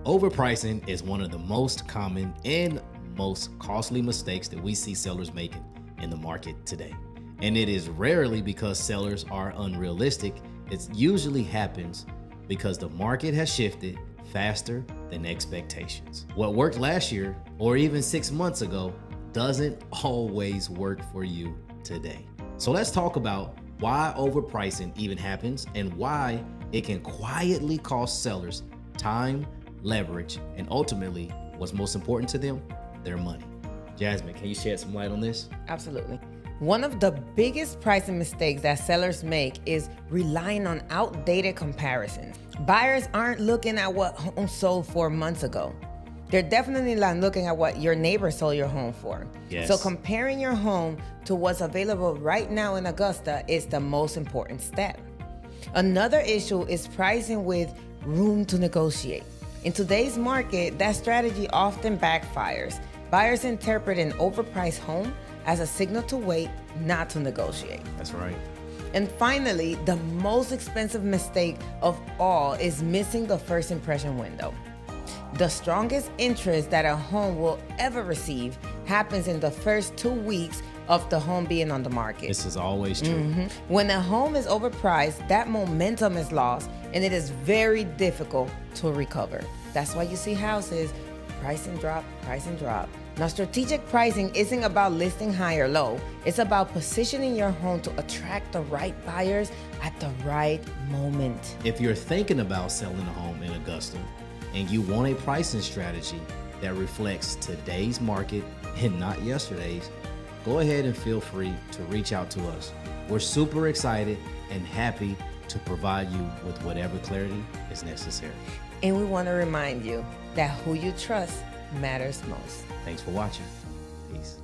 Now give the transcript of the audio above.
Overpricing is one of the most common and most costly mistakes that we see sellers making in the market today. And it is rarely because sellers are unrealistic. It usually happens because the market has shifted faster than expectations. What worked last year or even 6 months ago doesn't always work for you today. So let's talk about why overpricing even happens and why it can quietly cost sellers time, leverage, and ultimately, what's most important to them, their money. Jasmine, can you shed some light on this? Absolutely. One of the biggest pricing mistakes that sellers make is relying on outdated comparisons. Buyers aren't looking at what homes sold 4 months ago. They're definitely not looking at what your neighbor sold your home for. Yes. So comparing your home to what's available right now in Augusta is the most important step. Another issue is pricing with room to negotiate. In today's market, that strategy often backfires. Buyers interpret an overpriced home as a signal to wait, not to negotiate. That's right. And finally, the most expensive mistake of all is missing the first impression window. The strongest interest that a home will ever receive happens in the first 2 weeks of the home being on the market. This is always true. When a home is overpriced, that momentum is lost and it is very difficult to recover. That's why you see houses pricing drop. Now, strategic pricing isn't about listing high or low. It's about positioning your home to attract the right buyers at the right moment. If you're thinking about selling a home in Augusta and you want a pricing strategy that reflects today's market and not yesterday's, go ahead and feel free to reach out to us. We're super excited and happy to provide you with whatever clarity is necessary. And we want to remind you that who you trust matters most. Thanks for watching. Peace.